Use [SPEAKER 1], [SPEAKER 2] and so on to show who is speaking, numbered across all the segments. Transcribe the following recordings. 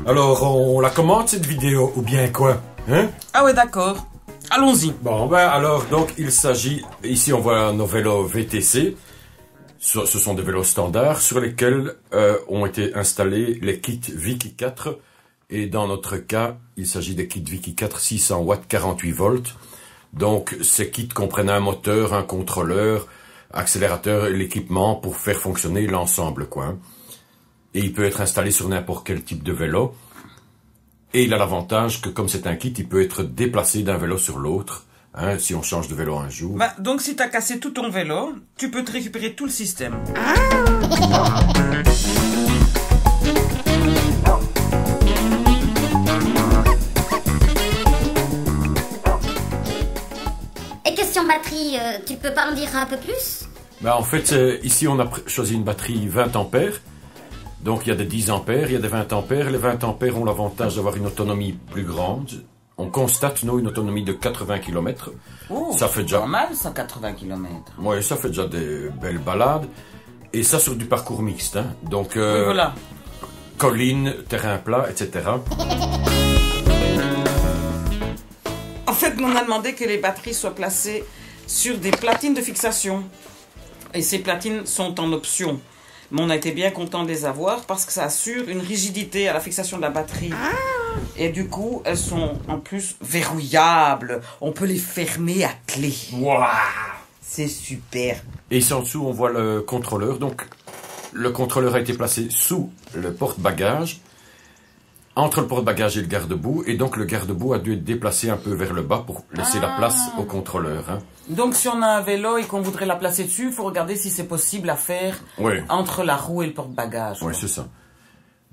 [SPEAKER 1] Alors, on la commente cette vidéo, ou bien quoi? Hein?
[SPEAKER 2] Ah ouais, d'accord. Allons-y.
[SPEAKER 1] Bon, ben alors, donc, il s'agit... Ici, on voit nos vélos VTC. Ce sont des vélos standards sur lesquels ont été installés les kits Vicky 4. Et dans notre cas, il s'agit des kits Vicky 4 600 watts 48 volts. Donc, ces kits comprennent un moteur, un contrôleur, accélérateur et l'équipement pour faire fonctionner l'ensemble, quoi. Et il peut être installé sur n'importe quel type de vélo. Et il a l'avantage que, comme c'est un kit, il peut être déplacé d'un vélo sur l'autre, hein, si on change de vélo un jour.
[SPEAKER 2] Bah, donc si t'as cassé tout ton vélo, tu peux te récupérer tout le système.
[SPEAKER 3] Et question batterie, tu peux pas en dire un peu plus?
[SPEAKER 1] Bah, en fait, ici, on a choisi une batterie 20 ampères. Donc, il y a des 10 ampères, il y a des 20 ampères. Les 20 ampères ont l'avantage d'avoir une autonomie plus grande. On constate, nous, une autonomie de 80 km.
[SPEAKER 2] Oh,
[SPEAKER 1] ça fait déjà
[SPEAKER 2] pas mal, 180 km.
[SPEAKER 1] Oui, ça fait déjà des belles balades. Et ça sur du parcours mixte. Hein. Donc,
[SPEAKER 2] Oui, voilà.
[SPEAKER 1] collines, terrain plat, etc.
[SPEAKER 2] En fait, on a demandé que les batteries soient placées sur des platines de fixation. Et ces platines sont en option. Mais on a été bien content de les avoir parce que ça assure une rigidité à la fixation de la batterie. Et du coup, elles sont en plus verrouillables. On peut les fermer à clé.
[SPEAKER 1] Waouh!
[SPEAKER 2] C'est super.
[SPEAKER 1] Et ici en dessous, on voit le contrôleur. Donc, le contrôleur a été placé sous le porte-bagages, entre le porte-bagages et le garde-boue. Et donc, le garde-boue a dû être déplacé un peu vers le bas pour laisser la place au contrôleur. Hein.
[SPEAKER 2] Donc, si on a un vélo et qu'on voudrait la placer dessus, il faut regarder si c'est possible à faire entre la roue et le porte-bagages.
[SPEAKER 1] Oui, c'est ça.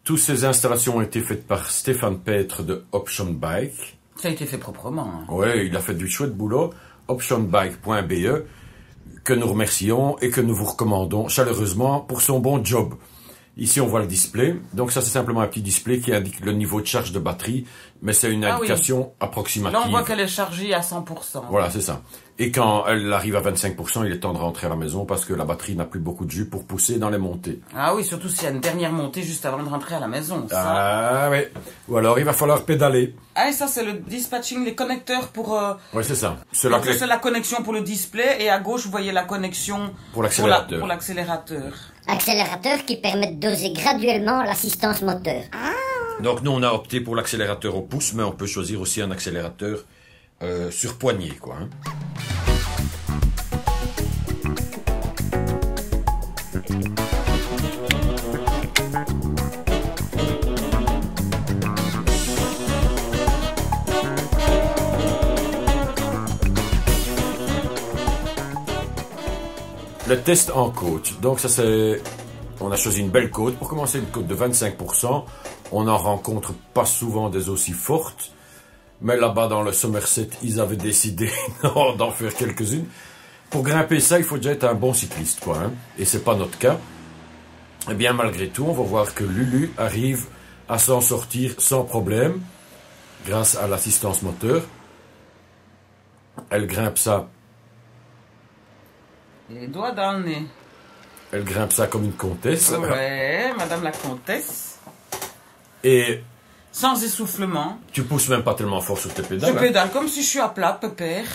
[SPEAKER 1] Toutes ces installations ont été faites par Stéphane Petre de Option Bike.
[SPEAKER 2] Ça a été fait proprement. Hein.
[SPEAKER 1] Oui, il a fait du chouette boulot. Optionbike.be, que nous remercions et que nous vous recommandons chaleureusement pour son bon job. Ici, on voit le display. Donc ça, c'est simplement un petit display qui indique le niveau de charge de batterie, mais c'est une indication approximative.
[SPEAKER 2] Là, on voit qu'elle est chargée à 100%.
[SPEAKER 1] Voilà, c'est ça. Et quand elle arrive à 25%, il est temps de rentrer à la maison parce que la batterie n'a plus beaucoup de jus pour pousser dans les montées.
[SPEAKER 2] Ah oui, surtout s'il y a une dernière montée juste avant de rentrer à la maison. Ça.
[SPEAKER 1] Ah oui. Ou alors, il va falloir pédaler.
[SPEAKER 2] Ah, et ça, c'est le dispatching, les connecteurs pour...
[SPEAKER 1] Oui, c'est ça.
[SPEAKER 2] C'est la connexion pour le display et à gauche, vous voyez la connexion
[SPEAKER 1] pour l'accélérateur.
[SPEAKER 2] Pour l'accélérateur.
[SPEAKER 3] Accélérateur qui permet de doser graduellement l'assistance moteur.
[SPEAKER 1] Donc nous, on a opté pour l'accélérateur au pouce, mais on peut choisir aussi un accélérateur sur poignée, quoi. Hein. Le test en côte. Donc ça c'est... On a choisi une belle côte. Pour commencer, une côte de 25%. On n'en rencontre pas souvent des aussi fortes. Mais là-bas dans le Somerset, ils avaient décidé d'en faire quelques-unes. Pour grimper ça, il faut déjà être un bon cycliste, quoi. Hein. Et c'est pas notre cas. Eh bien, malgré tout, on va voir que Lulu arrive à s'en sortir sans problème. Grâce à l'assistance moteur. Elle grimpe ça.
[SPEAKER 2] Les doigts dans le nez.
[SPEAKER 1] Elle grimpe ça comme une comtesse.
[SPEAKER 2] Ouais, madame la comtesse.
[SPEAKER 1] Et...
[SPEAKER 2] sans essoufflement.
[SPEAKER 1] Tu pousses même pas tellement fort sur tes pédales.
[SPEAKER 2] Je pédale comme si je suis à plat, pépère.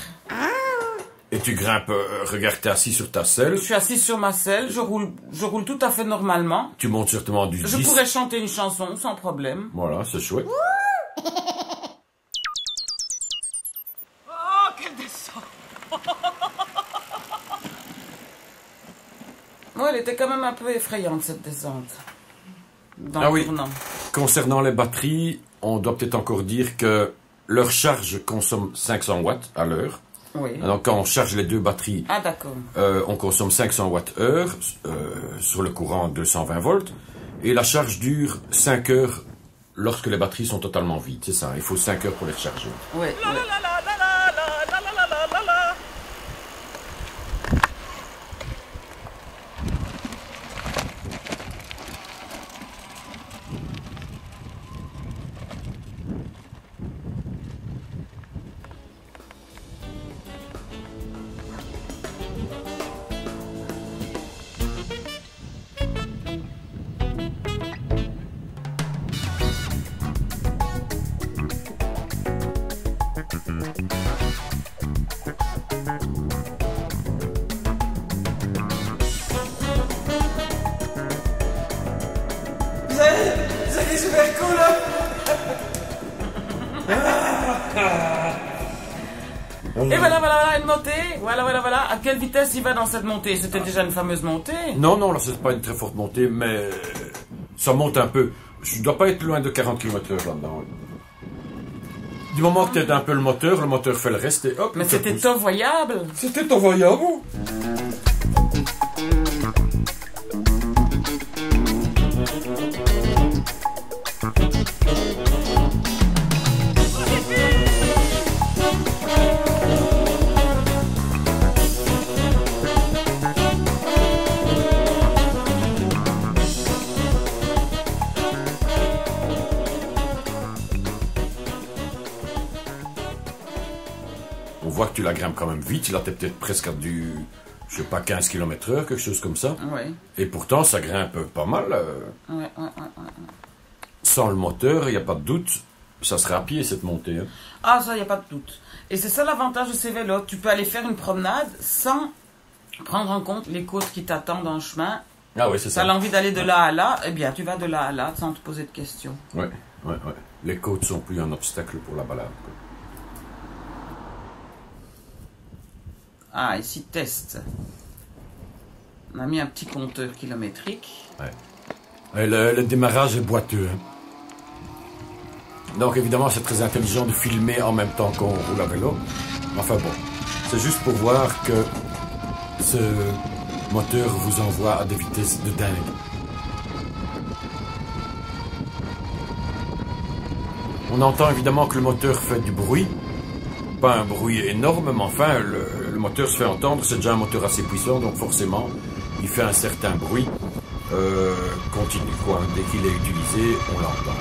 [SPEAKER 1] Et tu grimpes, regarde, t'es assis sur ta selle.
[SPEAKER 2] Je suis assis sur ma selle, je roule tout à fait normalement.
[SPEAKER 1] Tu montes certainement du 10.
[SPEAKER 2] Je pourrais chanter une chanson sans problème.
[SPEAKER 1] Voilà, c'est chouette.
[SPEAKER 2] Oh, quelle descente. Ouais, elle était quand même un peu effrayante, cette descente. Dans le tournant.
[SPEAKER 1] Concernant les batteries, on doit peut-être encore dire que leur charge consomme 500 watts à l'heure.
[SPEAKER 2] Oui.
[SPEAKER 1] Donc quand on charge les deux batteries, on consomme 500 watts-heure sur le courant 220 volts. Et la charge dure 5 heures lorsque les batteries sont totalement vides. C'est ça, il faut 5 heures pour les recharger.
[SPEAKER 2] Oui. Et voilà, une montée. Voilà. À quelle vitesse il va dans cette montée? C'était déjà une fameuse montée.
[SPEAKER 1] Non, là, c'est pas une très forte montée, mais ça monte un peu. Je dois pas être loin de 40 km/h là-dedans. Du moment que tu aides un peu le moteur fait le reste et hop.
[SPEAKER 2] Mais c'était envoyable.
[SPEAKER 1] C'était envoyable. On voit que tu la grimpes quand même vite. Là, t'es peut-être presque à du, je sais pas, 15 km/h, quelque chose comme ça.
[SPEAKER 2] Oui.
[SPEAKER 1] Et pourtant, ça grimpe pas mal.
[SPEAKER 2] Ouais.
[SPEAKER 1] Sans le moteur, il n'y a pas de doute, ça serait à pied cette montée. Hein.
[SPEAKER 2] Ah, ça, il n'y a pas de doute. Et c'est ça l'avantage de ces vélos. Tu peux aller faire une promenade sans prendre en compte les côtes qui t'attendent dans le chemin.
[SPEAKER 1] Ah oui, c'est ça.
[SPEAKER 2] Tu as l'envie d'aller de là à là, eh bien, tu vas de là à là sans te poser de questions.
[SPEAKER 1] Ouais. Les côtes sont plus un obstacle pour la balade. Quoi.
[SPEAKER 2] Ah, ici, test. On a mis un petit compteur kilométrique.
[SPEAKER 1] Ouais. Et le démarrage est boiteux. Hein. Donc évidemment, c'est très intelligent de filmer en même temps qu'on roule à vélo. Enfin bon, c'est juste pour voir que ce moteur vous envoie à des vitesses de dingue. On entend évidemment que le moteur fait du bruit. Pas un bruit énorme, mais enfin, le moteur se fait entendre. C'est déjà un moteur assez puissant, donc forcément, il fait un certain bruit continu. Quoi. Dès qu'il est utilisé, on l'entend.